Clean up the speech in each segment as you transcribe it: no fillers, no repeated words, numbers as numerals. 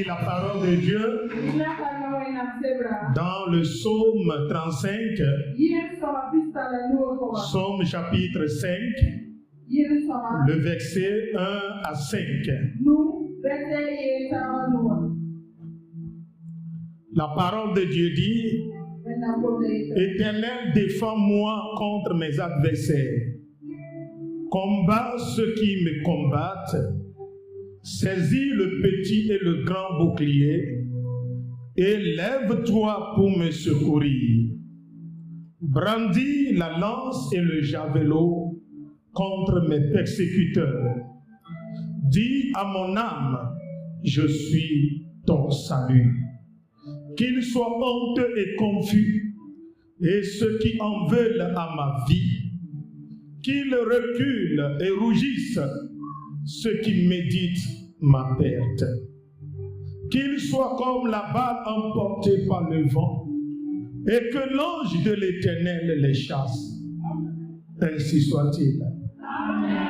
lire la parole de Dieu dans le psaume 35, psaume chapitre 5, le verset 1 à 5. La parole de Dieu dit: Éternel, défends-moi contre mes adversaires. Combat ceux qui me combattent. Saisis le petit et le grand bouclier et lève-toi pour me secourir. Brandis la lance et le javelot contre mes persécuteurs. Dis à mon âme, je suis ton salut. Qu'ils soient honteux et confus, et ceux qui en veulent à ma vie, qu'ils reculent et rougissent, ceux qui méditent ma perte. Qu'ils soient comme la balle emportée par le vent, et que l'ange de l'Éternel les chasse. Ainsi soit-il. Amen.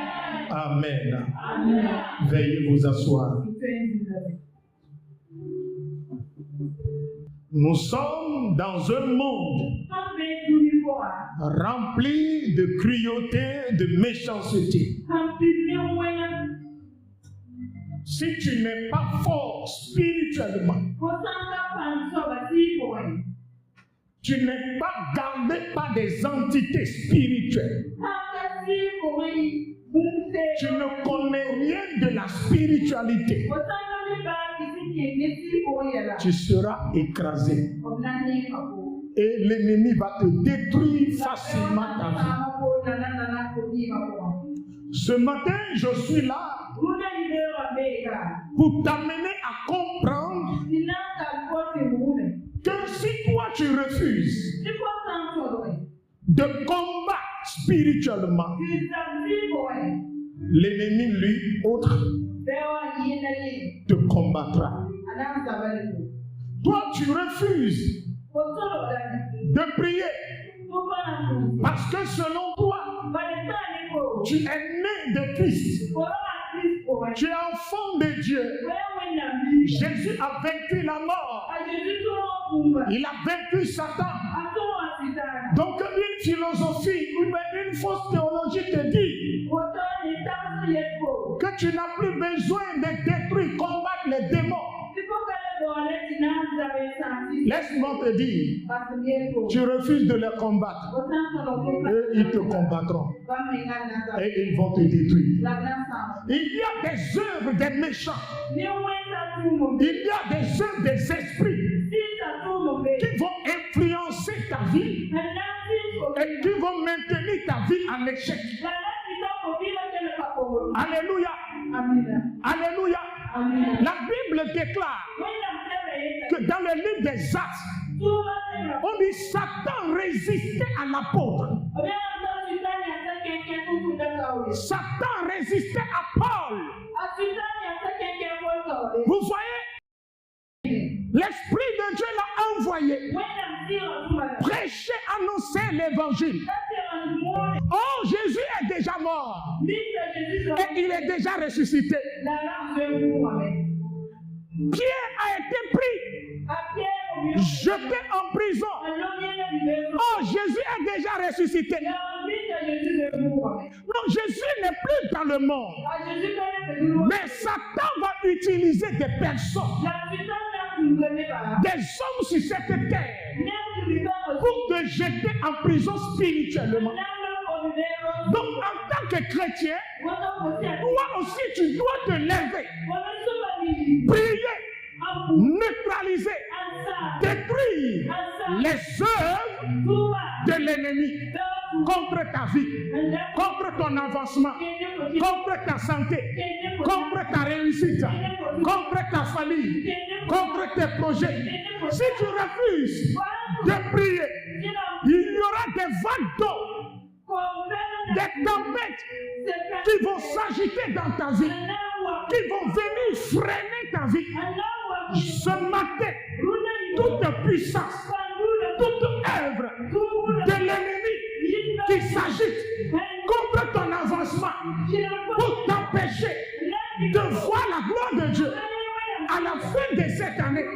Amen. Amen. Veuillez vous asseoir. Nous sommes dans un monde rempli de cruauté, de méchanceté. Si tu n'es pas fort spirituellement, tu n'es pas gardé par des entités spirituelles, tu ne connais rien de la spiritualité, tu seras écrasé. Et l'ennemi va te détruire facilement ta vie. Ce matin, je suis là pour t'amener à comprendre que si toi tu refuses de combattre spirituellement, l'ennemi, lui, autre, te combattra. Toi, tu refuses de prier parce que selon toi, tu es né de Christ. Tu es enfant de Dieu. Jésus a vaincu la mort. Il a vaincu Satan. Donc une philosophie, une fausse théologie te dit que tu n'as plus besoin de détruire, combattre les démons. Laisse-moi te dire, tu refuses de les combattre. Eux, ils te combattront. Et ils vont te détruire. Il y a des œuvres des méchants. Il y a des œuvres des esprits qui vont influencer ta vie et qui vont maintenir ta vie en échec. Alléluia. Alléluia. La Bible déclare que dans le livre des Actes, on dit Satan résistait à l'apôtre. Satan résistait à Paul. Vous voyez, l'Esprit de Dieu l'a envoyé prêcher, annoncer l'évangile. Oh, Jésus est déjà mort et il est déjà ressuscité. Pierre a été pris, jeté en prison. Oh, Jésus est déjà ressuscité. Non, Jésus n'est plus dans le monde. Mais Satan va utiliser des personnes, des hommes sur cette terre, pour te jeter en prison spirituellement. Donc, en tant que chrétien, toi aussi, tu dois te lever, prier, neutraliser, détruire les œuvres de l'ennemi contre ta vie, contre ton avancement, contre ta santé, contre ta réussite, contre ta famille, contre tes projets. Si tu refuses de prier, il y aura des vagues d'eau, des tempêtes qui vont s'agiter dans ta vie, qui vont venir freiner ta vie. Ce matin, toute puissance, toute œuvre de l'ennemi qui s'agite contre ton avancement pour t'empêcher de voir la gloire de Dieu, à la fin de cette année,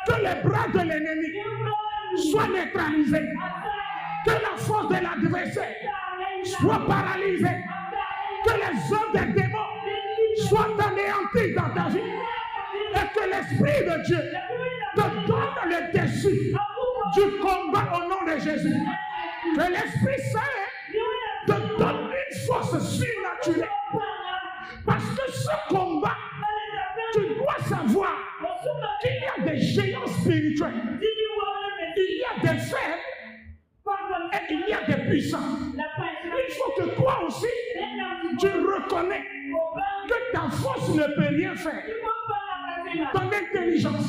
que les bras de l'ennemi soient neutralisés, que la force de l'adversaire soit paralysée, que les œuvres des démons soient anéanties dans ta vie, et que l'Esprit de Dieu te donne le dessus du combat au nom de Jésus. Que l'Esprit Saint te donne une force surnaturelle. Parce que ce combat, tu dois savoir qu'il y a des géants spirituels, il y a des faibles et il y a des puissants. Il faut que toi aussi, tu reconnais que ta force ne peut rien faire. Ton intelligence,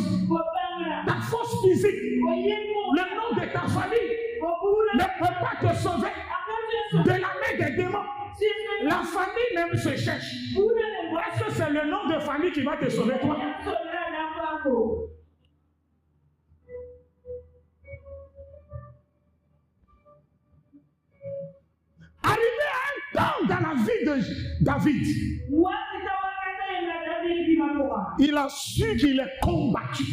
ta force physique, le nom de ta famille ne peut pas te sauver de la main des démons. La famille même se cherche. Est-ce que c'est le nom de famille qui va te sauver toi? Arrivé à un temps dans la vie de David, il a su qu'il est combattu.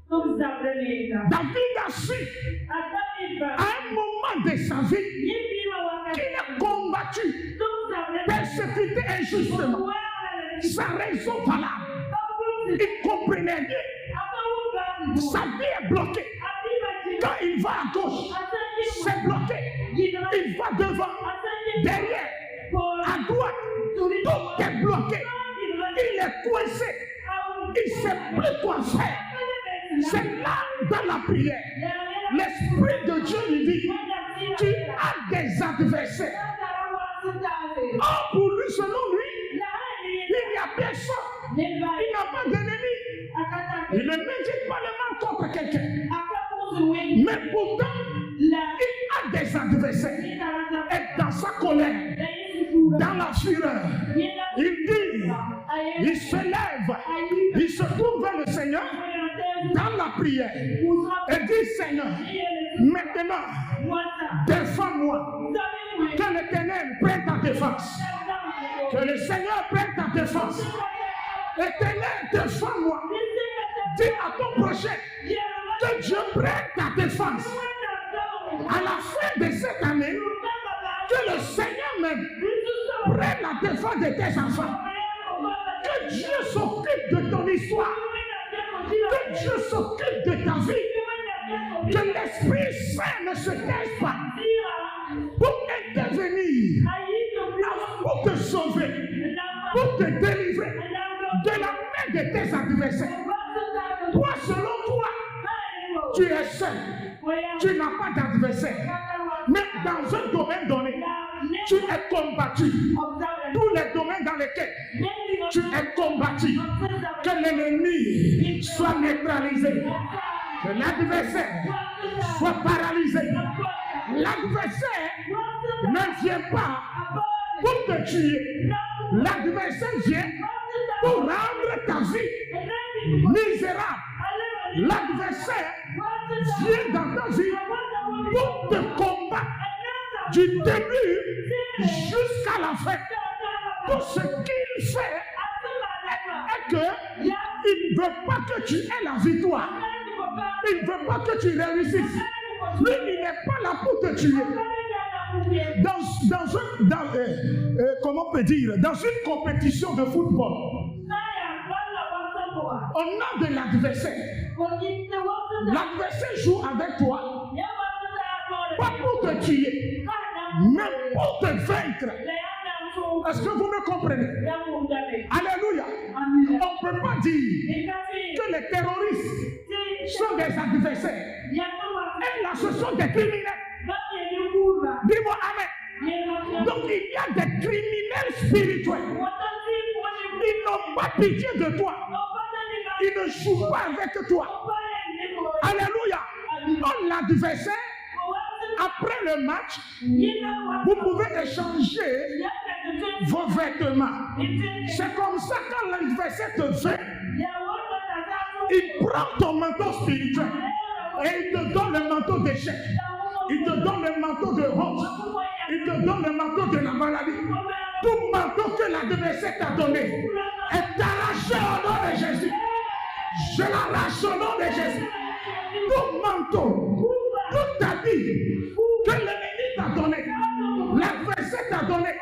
David a su à un moment de sa vie qu'il est combattu, persécuté injustement. Sa raison valable, il comprenait bien. Sa vie est bloquée. Quand il va à gauche, c'est bloqué. Il va devant, derrière, à droite, tout est bloqué. Il est coincé. Il ne sait plus quoi faire. C'est là dans la prière. L'Esprit de Dieu lui dit, tu as des adversaires. Or pour lui, selon lui, il n'y a personne. Il n'a pas d'ennemi. Il ne médite pas le mal contre quelqu'un. Mais pourtant, il a des adversaires. Et dans sa colère, dans la fureur, il dit, il se lève, il se tourne vers le Seigneur dans la prière et dit, Seigneur, maintenant, défends-moi. Que l'Éternel prenne ta défense. Que le Seigneur prenne ta défense. Éternel, défends-moi. Dis à ton prochain que Dieu prenne ta défense. À la fin de cette année, que le Seigneur même prenne la défense de tes enfants. Que Dieu s'occupe de ton histoire. Que Dieu s'occupe de ta vie. Que l'Esprit Saint ne se taise pas pour intervenir, pour te sauver, pour te délivrer de la main de tes adversaires. Toi, selon toi, tu es seul. Tu n'as pas d'adversaire. Mais dans un domaine donné, tu es combattu. Tous les domaines dans lesquels tu es combattu, que l'ennemi soit neutralisé, que l'adversaire soit paralysé. L'adversaire ne vient pas pour te tuer. L'adversaire vient pour rendre ta vie misérable. L'adversaire vient dans ta vie pour te combattre du début jusqu'à la fin. Tout ce qu'il fait est qu'il ne veut pas que tu aies la victoire. Il ne veut pas que tu réussisses. Lui, il n'est pas là pour te tuer. Comment on peut dire, dans une compétition de football, on a de l'adversaire. L'adversaire joue avec toi, pas pour te tuer, mais pour te vaincre. Est-ce que vous me comprenez? Alléluia. On ne peut pas dire que les terroristes sont des adversaires. Et là, ce sont des criminels. Dis-moi amen. Donc il y a des criminels spirituels. Ils n'ont pas pitié de toi. Ils ne jouent pas avec toi. Alléluia. Donc l'adversaire, après le match, vous pouvez échanger vos vêtements. C'est comme ça quand l'adversaire te fait, il prend ton manteau spirituel et il te donne le manteau d'échec. Il te donne le manteau de honte. Il te donne le manteau de la maladie. Tout manteau que l'adversaire t'a donné est arraché au nom de Jésus. Je l'arrache au nom de Jésus. Tout manteau, toute ta vie que l'ennemi t'a donné, l'adversaire t'a donné,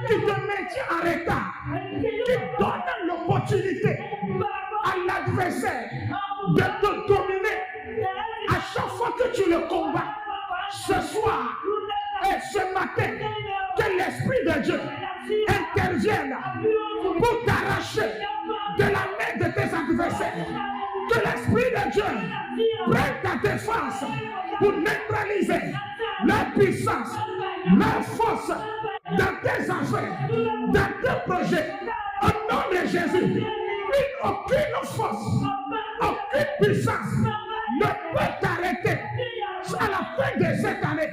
qui te maintient en retard, qui donne l'opportunité à l'adversaire de te dominer à chaque fois que tu le combats. Ce soir et ce matin, que l'Esprit de Dieu intervienne pour t'arracher de la main de tes adversaires. Que l'Esprit de Dieu prenne ta défense pour neutraliser leur puissance, leur force dans tes affaires, dans tes projets. Au nom de Jésus, aucune force, aucune puissance ne peut t'arrêter. À la fin de cette année,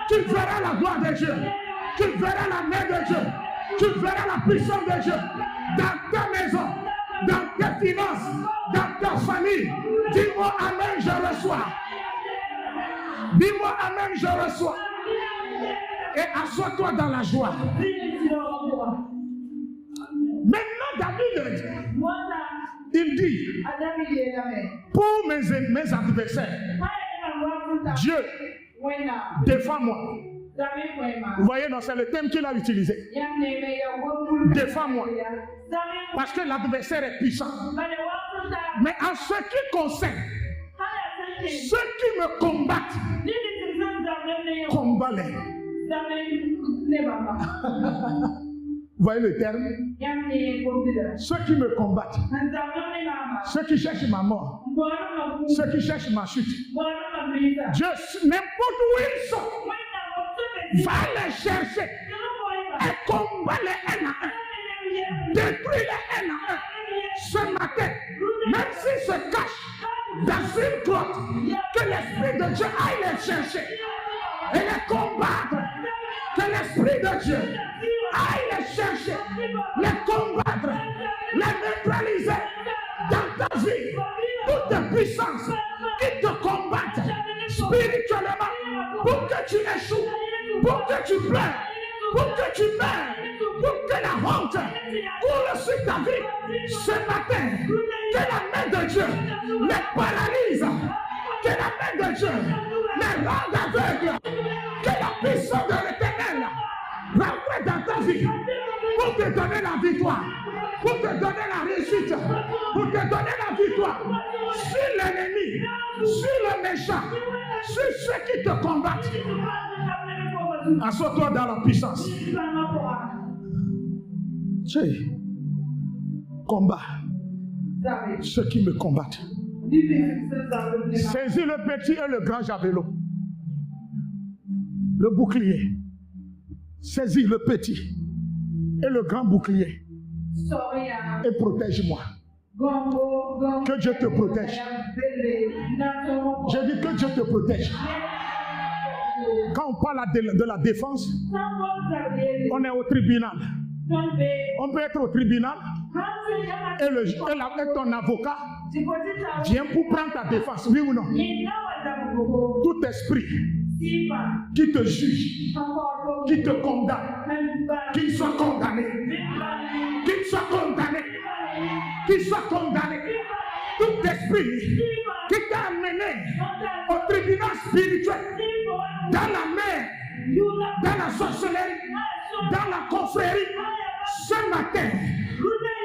tu verras la gloire de Dieu, tu verras la main de Dieu, tu verras la puissance de Dieu dans ta maison, dans tes finances, dans ta famille. Dis-moi Amen, je reçois. Dis-moi Amen, je reçois. Et assois-toi dans la joie. Maintenant, David, il dit, pour mes adversaires, Dieu, défends-moi. Vous voyez, non, c'est le thème qu'il a utilisé. Défends-moi. Parce que l'adversaire est puissant. Mais en ce qui concerne ceux qui me combattent, combat-les. Vous voyez le terme? Ceux qui me combattent, ceux qui cherchent ma mort, ceux qui cherchent ma chute, Dieu, n'importe où ils sont, va les chercher et combat les un à un, détruis les un à un. Ce matin, même s'ils se cachent dans une grotte, que l'Esprit de Dieu aille les chercher et les combattre. Que l'Esprit de Dieu aille les chercher, les combattre, les neutraliser dans ta vie. Toutes les puissances qui te combattent spirituellement pour que tu échoues, pour que tu pleures, pour que tu meurs, pour que la honte coule sur ta vie. Ce matin, que la main de Dieu les paralyse, que la main de Dieu les rende aveugles, que la puissance de l'Éternel rentre dans ta vie pour te donner la victoire, pour te donner la réussite, pour te donner la victoire sur l'ennemi, sur le méchant, sur ceux qui te combattent. Assois-toi dans la puissance. Combat ceux qui me combattent. Saisis le petit et le grand javelot, le bouclier. Saisis le petit et le grand bouclier et protège-moi. Que Dieu te protège. J'ai dit que Dieu te protège. Quand on parle de la défense, on est au tribunal. On peut être au tribunal et ton avocat vient pour prendre ta défense, oui ou non? Tout esprit qui te juge, qui te condamne, qu'il soit condamné, qu'il soit condamné, qu'il soit condamné. Tout esprit qui t'a amené au tribunal spirituel, dans la mer, dans la sorcellerie, dans la confrérie, ce matin,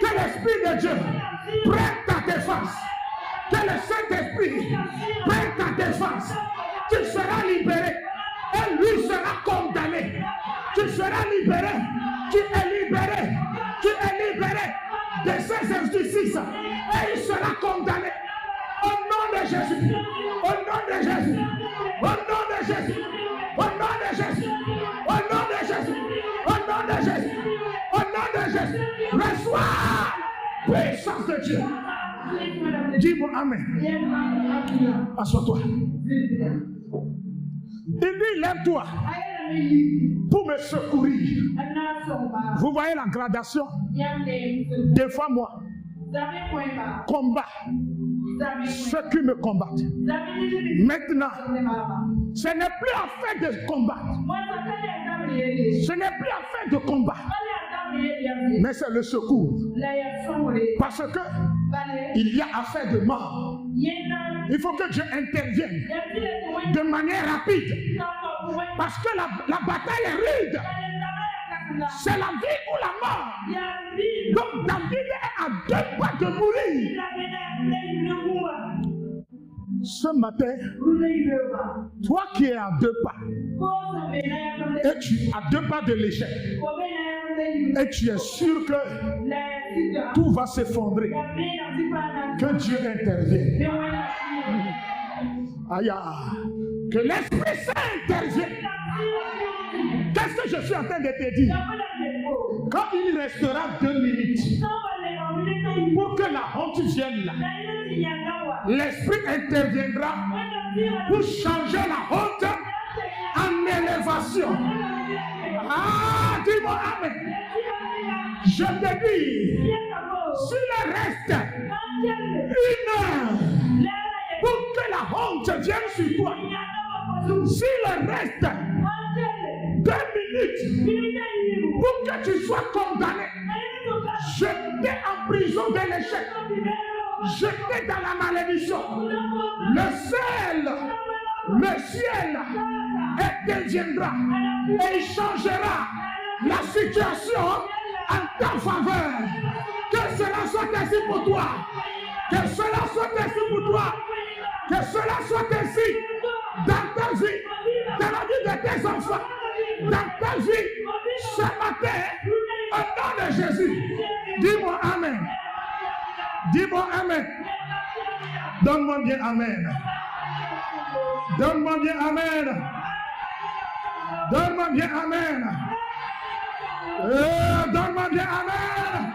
que l'Esprit de Dieu prenne ta défense, que le Saint-Esprit prenne ta défense. Tu seras libéré et lui sera condamné. Tu seras libéré, tu es libéré, tu es libéré de ses injustices et il sera condamné. Au nom de Jésus, au nom de Jésus, au nom de Jésus, au nom de Jésus, au nom de Jésus, au nom de Jésus, au nom de Jésus, reçois puissance de Dieu. Dis-moi Amen. Assois-toi. Il dit, lève-toi pour me secourir. Vous voyez la gradation? Défends-moi. Combat ceux qui me combattent. Maintenant, ce n'est plus affaire de combattre. Ce n'est plus affaire de combat. Mais c'est le secours. Parce que il y a affaire de mort. Il faut que Dieu intervienne de manière rapide. Parce que la bataille est rude. C'est la vie ou la mort. Donc David est à 2 pas de mourir. Ce matin, toi qui es à 2 pas, et tu es à 2 pas de l'échec, et tu es sûr que tout va s'effondrer, que Dieu intervienne. Aïe, que l'Esprit Saint intervienne. Qu'est-ce que je suis en train de te dire? Quand il restera 2 minutes pour que la honte vienne là, l'Esprit interviendra pour changer la honte en élévation. Ah, dis-moi amen. Je te dis, s'il reste 1 heure pour que la honte vienne sur toi, s'il reste 2 minutes pour que tu sois condamné, jeté en prison de l'échec, jeté dans la malédiction, le ciel interviendra et il changera la situation en ta faveur. Que cela soit ainsi pour toi. Que cela soit ainsi pour toi. Que cela soit ainsi dans ta vie, dans la vie de tes enfants, dans ta vie, ce matin, au nom de Jésus. Dis-moi amen. Dis-moi amen. Donne-moi bien amen. Donne-moi bien amen. Donne-moi bien amen. Donne-moi bien amen.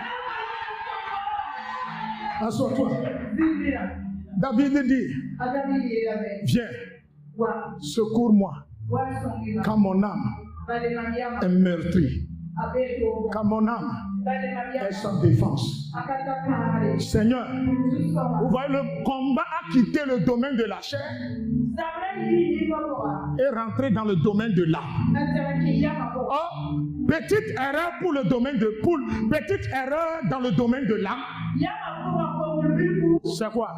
Assois-toi. David dit, viens, secours-moi, quand mon âme est meurtrie, quand mon âme est sans défense. Seigneur, vous voyez, le combat a quitté le domaine de la chair et rentré dans le domaine de l'âme. Oh, petite erreur pour le domaine de poule, petite erreur dans le domaine de l'âme. C'est quoi?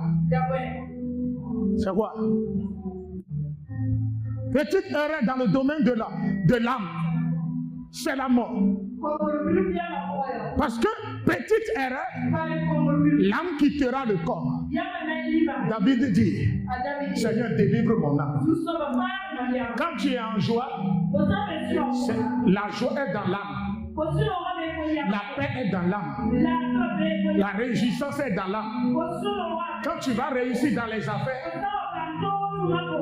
C'est quoi? Petite erreur dans le domaine de l'âme, c'est la mort. Parce que petite erreur, l'âme quittera le corps. David dit, Seigneur, délivre mon âme. Quand tu es en joie, la joie est dans l'âme. La paix est dans l'âme. La réjouissance est dans l'âme. Quand tu vas réussir dans les affaires,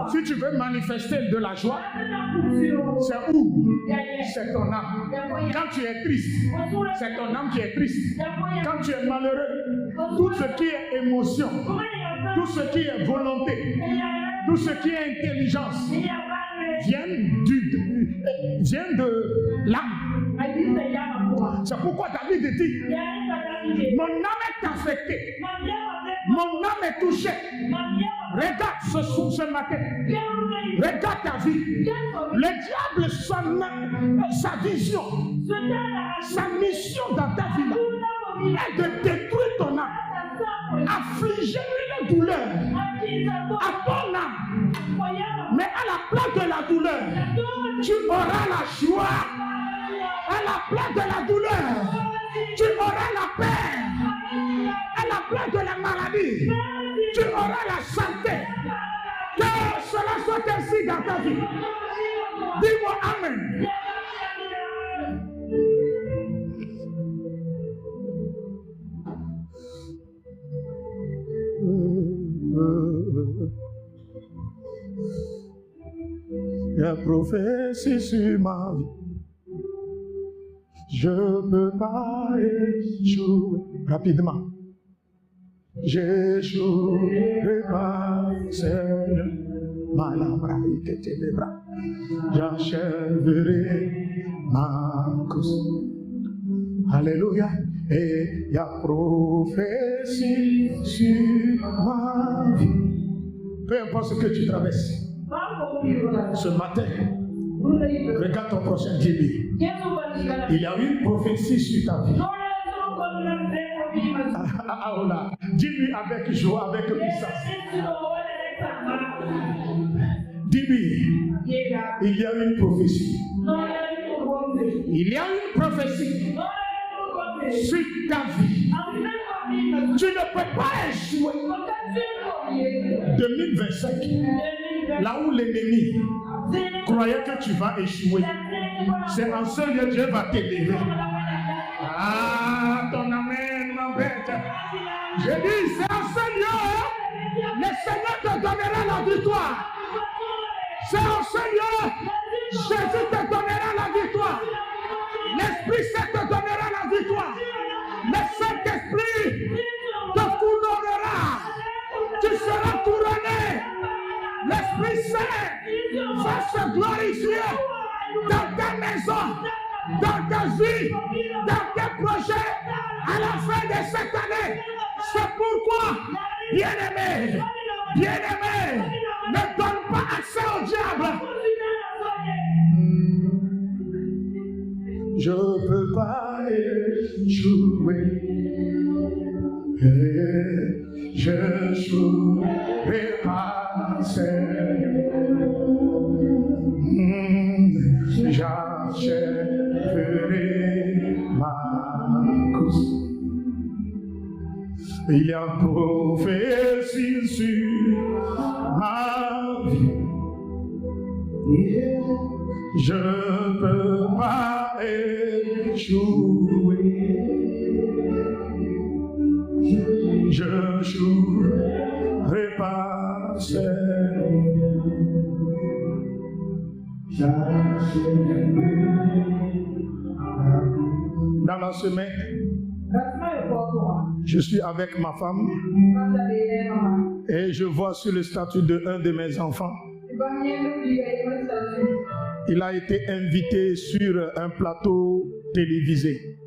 si tu veux manifester de la joie, c'est où? C'est ton âme. Quand tu es triste, c'est ton âme qui est triste. Quand tu es malheureux, tout ce qui est émotion, tout ce qui est volonté, tout ce qui est intelligence, vient de l'âme. C'est pourquoi David dit, mon âme est affectée, mon âme est touchée. Regarde ce matin, regarde ta vie. Le diable, sa vision, sa mission dans ta vie est de détruire ton âme, affliger la douleur à ton âme. Mais à la place de la douleur, tu auras la joie. À la place de la douleur, tu auras la paix. À la place de la maladie, tu auras la santé. Que cela soit ainsi dans ta vie. Dis-moi amen. Il y a prophétie sur ma vie. Je ne peux pas échouer. Rapidement. J'échouerai pas, Seigneur. J'achèverai ma course. Alléluia. Et il y a prophétie sur ma vie. Peu importe ce que tu traverses. Ce matin, regarde ton prochain, dis-lui. Il y a une prophétie sur ta vie. Dis-lui avec joie, avec puissance. Dis-lui, il y a une prophétie. Il y a une prophétie sur ta vie. Tu ne peux pas échouer. 2025, là où l'ennemi croyait que tu vas échouer, c'est en ce lieu Dieu va t'élever. Ah, ton amen m'embête. Je dis, c'est en ce lieu, le Seigneur te donnera la victoire. C'est en ce lieu, Jésus te donnera la victoire. L'Esprit Saint te donnera la victoire. Le Saint-Esprit te couronnera. Tu seras couronné. L'Esprit Saint va se glorifier dans ta maison, dans ta vie, dans tes projets à la fin de cette année. C'est pourquoi, bien-aimé, ne donne pas accès au diable. Je ne peux pas échouer. Je jouerai pas, Seigneur. J'achèverai ma course. Il y a prophétie sur ma vie. Je ne peux pas échouer. Je ne jouerai pas, Seigneur. Dans la semaine, je suis avec ma femme et je vois sur le statut de un de mes enfants. Il a été invité sur un plateau télévisé.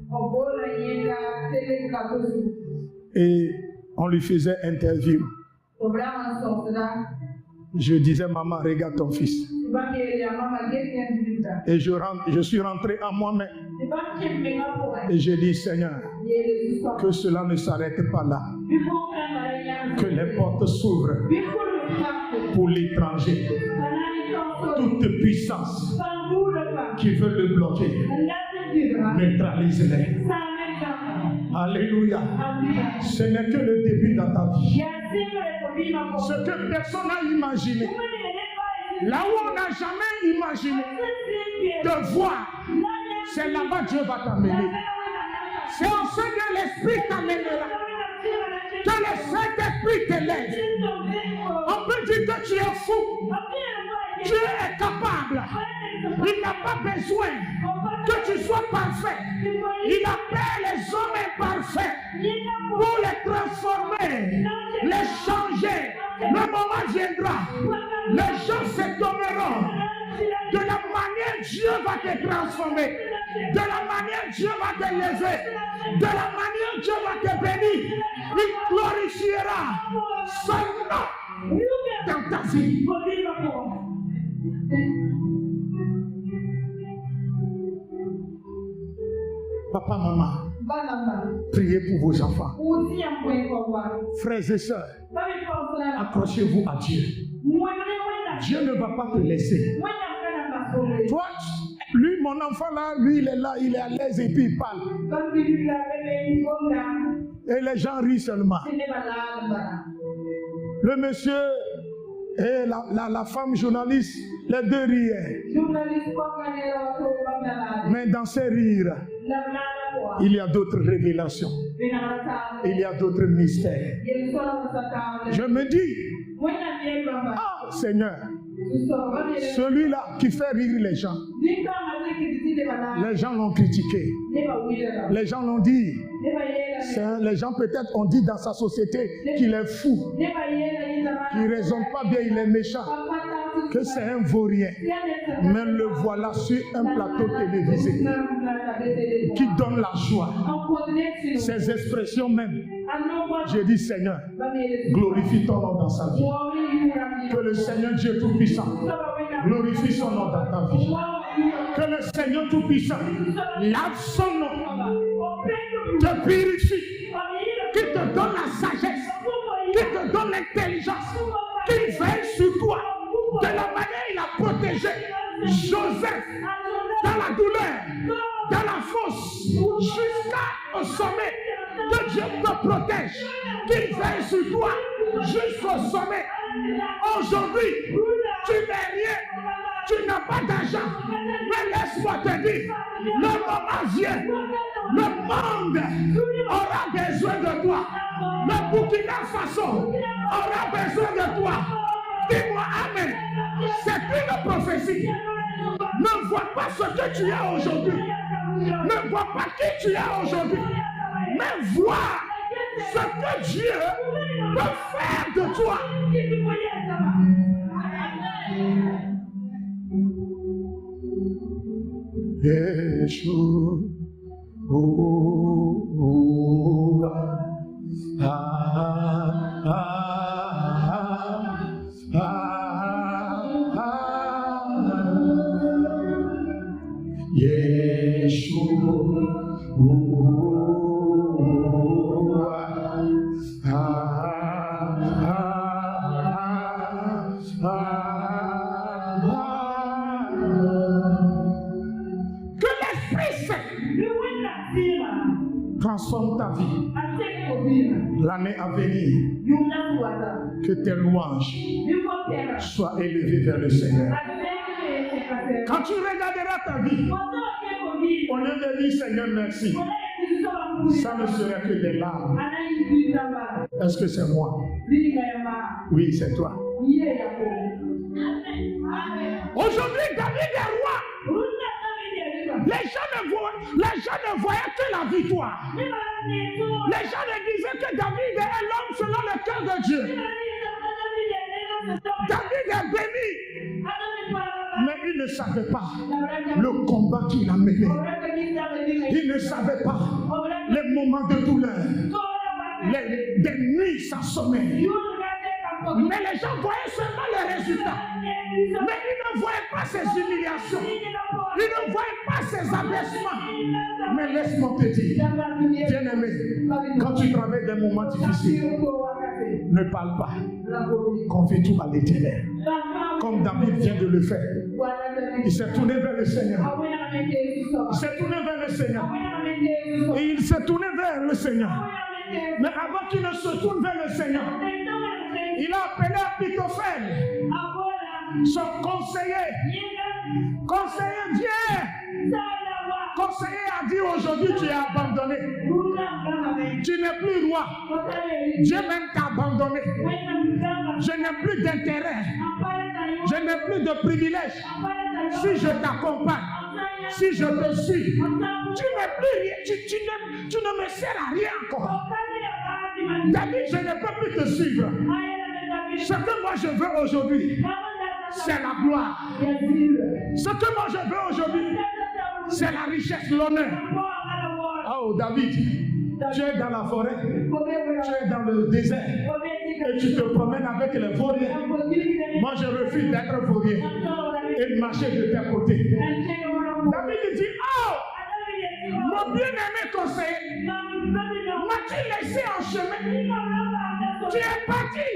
Et on lui faisait interview. Je disais, maman, regarde ton fils. Et je suis rentré en moi-même. Et j'ai dit, Seigneur, que cela ne s'arrête pas là. Que les portes s'ouvrent pour l'étranger. Toute puissance qui veut le bloquer, neutralise-les. Alléluia. Ce n'est que le début dans ta vie. Ce que personne n'a imaginé. Là où on n'a jamais imaginé de voir, c'est là-bas Dieu va t'amener. C'est en ce que l'Esprit t'amènera. Que le Saint-Esprit t'élève. On peut dire que tu es fou. Dieu est capable. Il n'a pas besoin que tu sois parfait. Il appelle les hommes imparfaits pour les transformer, les changer. Le moment viendra. Les gens s'étonneront de la manière Dieu va te transformer, de la manière Dieu va te lever, de la manière Dieu va te bénir. Il glorifiera son nom dans ta vie. Papa, maman, priez pour vos enfants. Frères et sœurs, accrochez-vous à Dieu. Dieu ne va pas te laisser. Toi, lui, mon enfant là, lui, il est là, il est à l'aise et puis il parle. Et les gens rient seulement. Le monsieur et la femme journaliste, les deux riaient. Mais dans ces rires, il y a d'autres révélations. Il y a d'autres mystères. Je me dis, ah Seigneur, celui-là qui fait rire les gens l'ont critiqué. Les gens l'ont dit. Les gens peut-être ont dit dans sa société qu'il est fou, qu'il ne raisonne pas bien, il est méchant, que c'est un vaurien. Mais le voilà sur un plateau télévisé qui donne la joie. Ces expressions même. J'ai dit, Seigneur, glorifie ton nom dans sa vie. Que le Seigneur Dieu Tout-Puissant glorifie son nom dans ta vie. Que le Seigneur Tout-Puissant lave son nom, te purifie douleur, dans la fosse, jusqu'au sommet. Que Dieu te protège, qu'il veille sur toi, jusqu'au sommet. Aujourd'hui, tu n'es rien, tu n'as pas d'argent. Mais laisse-moi te dire, le moment vient, le monde aura besoin de toi. Le Burkina Faso aura besoin de toi. Dis-moi Amen. C'est une prophétie. Ne vois pas ce que tu as aujourd'hui. Ne vois pas qui tu es aujourd'hui. Mais vois ce que Dieu peut faire de toi. Yeshua. Que l'Esprit Saint transforme ta vie. L'année à venir, que tes louanges soient élevées vers le Seigneur. Quand tu regarderas ta vie, au lieu de dire Seigneur merci, ça ne serait que des larmes. Est-ce que c'est moi? Oui, c'est toi. Aujourd'hui, David est roi. Les gens ne voyaient que la victoire. Les gens ne disaient que David est l'homme selon le cœur de Dieu. David est béni. Mais il ne savait pas le combat qu'il a mené. Il ne savait pas les moments de douleur, des nuits sans sommeil. Mais les gens voyaient seulement les résultats. Mais ils ne voyaient pas ses humiliations. Ils ne voyaient pas ses abaissements. Mais laisse-moi te dire, bien-aimé, quand tu traverses des moments difficiles, ne parle pas. Confie tout à l'Éternel. Comme David vient de le faire. Il s'est tourné vers le Seigneur. Il s'est tourné vers le Seigneur. Et il s'est tourné vers le Seigneur. Mais avant qu'il ne se tourne vers le Seigneur, il a appelé Ahitophel, son conseiller. Conseiller, viens. Conseiller a dit aujourd'hui tu es abandonné. Tu n'es plus roi. Dieu même t'a abandonné. Je n'ai plus d'intérêt. Je n'ai plus de privilège. Si je t'accompagne, si je te suis, tu n'es plus rien. Tu ne me sers à rien encore. David, je ne peux plus te suivre. Ce que moi je veux aujourd'hui, c'est la gloire. Ce que moi je veux aujourd'hui, c'est la richesse, l'honneur. Oh David, tu es dans la forêt, tu es dans le désert et tu te promènes avec les vauriens. Moi je refuse d'être vaurien et de marcher de tes côtés. David dit, oh, mon bien-aimé conseiller, m'as-tu laissé en chemin? Tu es parti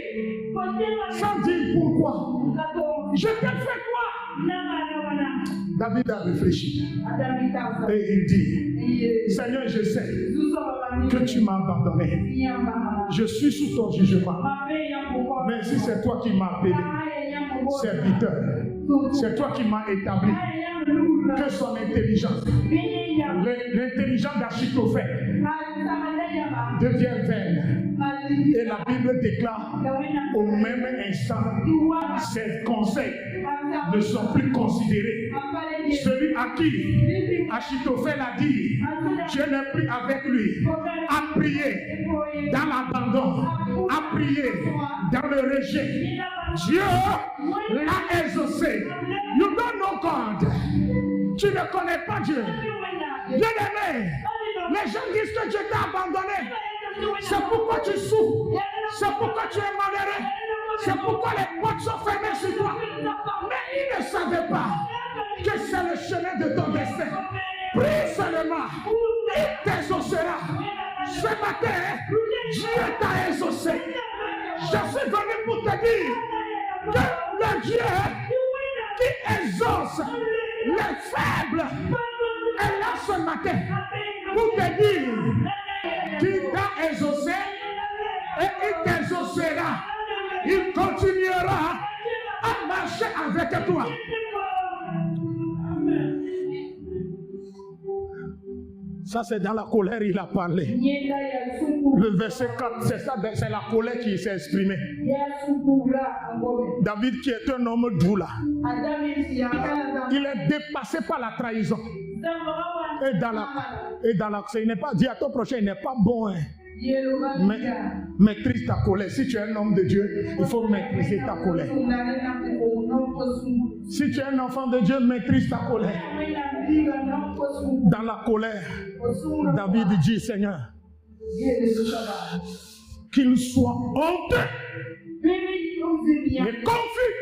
sans dire pourquoi. Je t'ai fait quoi? David a réfléchi et il dit, Seigneur, je sais que tu m'as abandonné. Je suis sous ton jugement. Mais si c'est toi qui m'as appelé serviteur, c'est toi qui m'as établi, que son intelligence, l'intelligence d'Achitophel devient vaine. Et la Bible déclare au même instant, ses conseils ne sont plus considérés. Celui à qui Achitophel a dit, je n'ai plus avec lui, a prié dans l'abandon, a prié dans le rejet. Dieu l'a exaucé. You don't know God. Tu ne connais pas Dieu. Bien-aimé, les gens disent que Dieu t'a abandonné. C'est pourquoi tu souffres. C'est pourquoi tu es malheureux. C'est pourquoi les portes sont fermées sur toi. Mais ils ne savaient pas que c'est le chemin de ton destin. Prie seulement. Il t'exaucera. Ce matin, Dieu t'a exaucé. Je suis venu pour te dire que le Dieu qui exauce Les faibles est là ce matin pour te dire qu'il t'a exaucé et il t'exaucera. Il continuera à marcher avec toi. Ça, c'est dans la colère, il a parlé. Le verset 4, c'est ça, c'est la colère qui s'est exprimée. David, qui est un homme doux là, il est dépassé par la trahison. Et dans la, il n'est pas dit à ton prochain, il n'est pas bon. Hein. Mais maîtrise ta colère. Si tu es un homme de Dieu, il faut maîtriser ta colère. Si tu es un enfant de Dieu, maîtrise ta colère. Dans la colère, David dit, Seigneur, qu'il soit honteux et confus,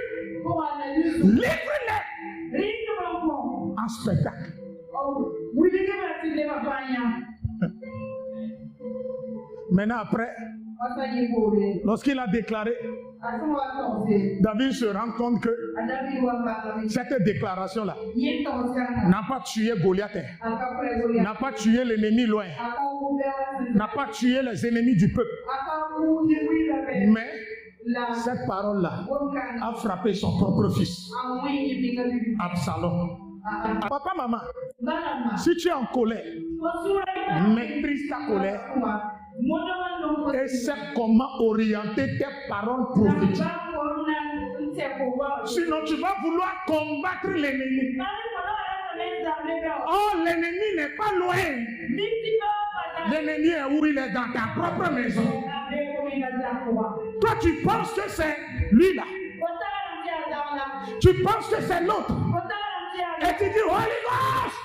livre-les en spectacle. Maintenant après, lorsqu'il a déclaré, David se rend compte que cette déclaration-là n'a pas tué Goliath, n'a pas tué l'ennemi loin, n'a pas tué les ennemis du peuple. Mais cette parole-là a frappé son propre fils, Absalom. Papa, maman, si tu es en colère, maîtrise ta colère et sais comment orienter tes paroles prophétiques. Sinon, tu vas vouloir combattre l'ennemi. Oh, l'ennemi n'est pas loin. L'ennemi est où? Il est dans ta propre maison. Toi, tu penses que c'est lui là. Tu penses que c'est l'autre. Et tu dis, Holy Ghost,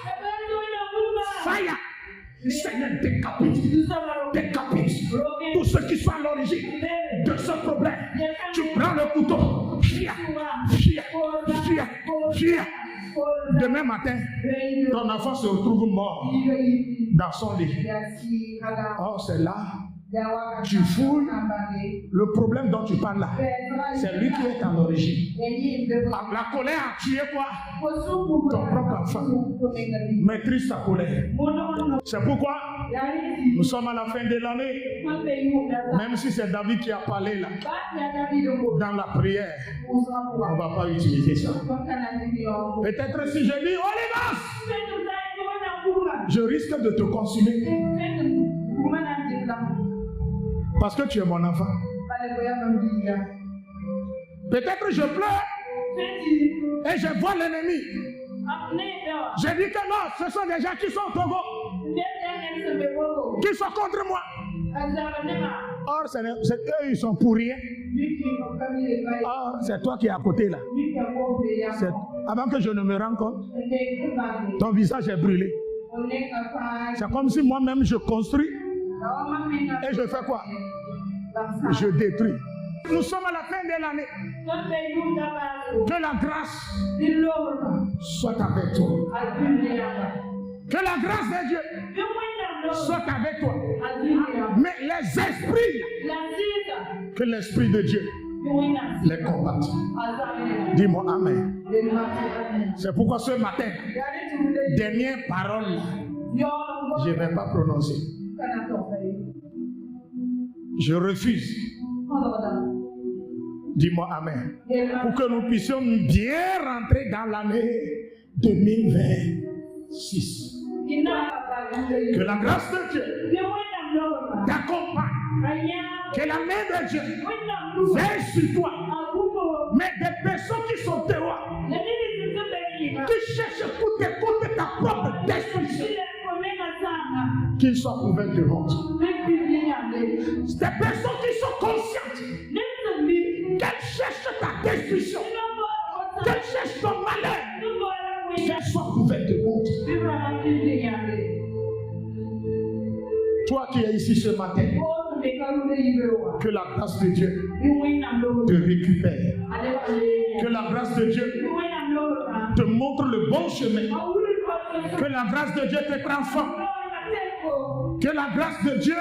fire. Seigneur, décapite tous ceux qui sont à l'origine de ce problème. Tu prends le couteau. Chia. Demain matin, ton enfant se retrouve mort dans son lit. Oh, c'est là. Tu fouilles le problème dont tu parles là. C'est lui qui est à l'origine. La colère a tué quoi? Ton propre enfant. Maîtrise ta colère. C'est pourquoi nous sommes à la fin de l'année. Même si c'est David qui a parlé là, dans la prière, on ne va pas utiliser ça. Peut-être si je dis, Holy Ghost, je risque de te consumer. Parce que tu es mon enfant. Peut-être je pleure et je vois l'ennemi. Je dis que non, ce sont des gens qui sont au Togo, qui sont contre moi. Or, eux, ils sont pour rien. Or, c'est toi qui es à côté là. Avant que je ne me rende compte, ton visage est brûlé. C'est comme si moi-même je construis. Et je fais quoi? Je détruis. Nous sommes à la fin de l'année. Que la grâce soit avec toi. Que la grâce de Dieu soit avec toi. Mais les esprits, que l'esprit de Dieu les combatte. Dis-moi Amen. C'est pourquoi ce matin, dernière parole, je ne vais pas prononcer. Je refuse. Dis-moi Amen. Pour que nous puissions bien rentrer dans l'année 2026. Que la grâce de Dieu t'accompagne. Que la main de Dieu veille sur toi. Mais des personnes qui sont dehors, qui cherchent pour t'écouter ta propre destruction, qu'ils soient couverts de honte. Des personnes qui sont conscientes qu'elles cherchent ta destruction, qu'elles cherchent ton malheur, qu'elles soient couvertes de honte. Toi qui es ici ce matin, que la grâce de Dieu te récupère. Que la grâce de Dieu te montre le bon chemin. Que la grâce de Dieu te transforme. Que la grâce de Dieu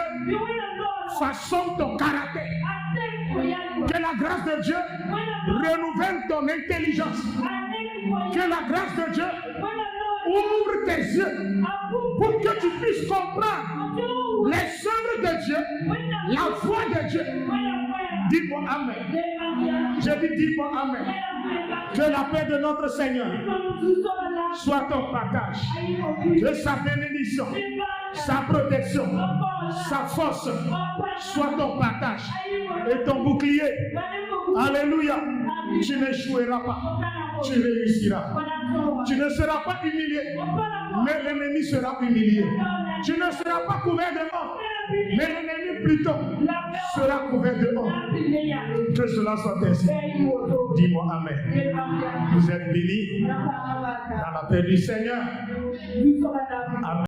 façonne ton caractère. Que la grâce de Dieu renouvelle ton intelligence. Que la grâce de Dieu ouvre tes yeux pour que tu puisses comprendre les œuvres de Dieu, la voix de Dieu. Dis-moi Amen. Je dis dis-moi Amen. Que la paix de notre Seigneur soit ton partage. Que sa bénédiction, sa protection, sa force soit ton partage et ton bouclier. Alléluia. Tu n'échoueras pas. Tu réussiras. Tu ne seras pas humilié, mais l'ennemi sera humilié. Tu ne seras pas couvert de honte, mais l'ennemi plutôt sera couvert de honte. Que cela soit ainsi. Dis-moi Amen. Vous êtes bénis dans la paix du Seigneur. Amen.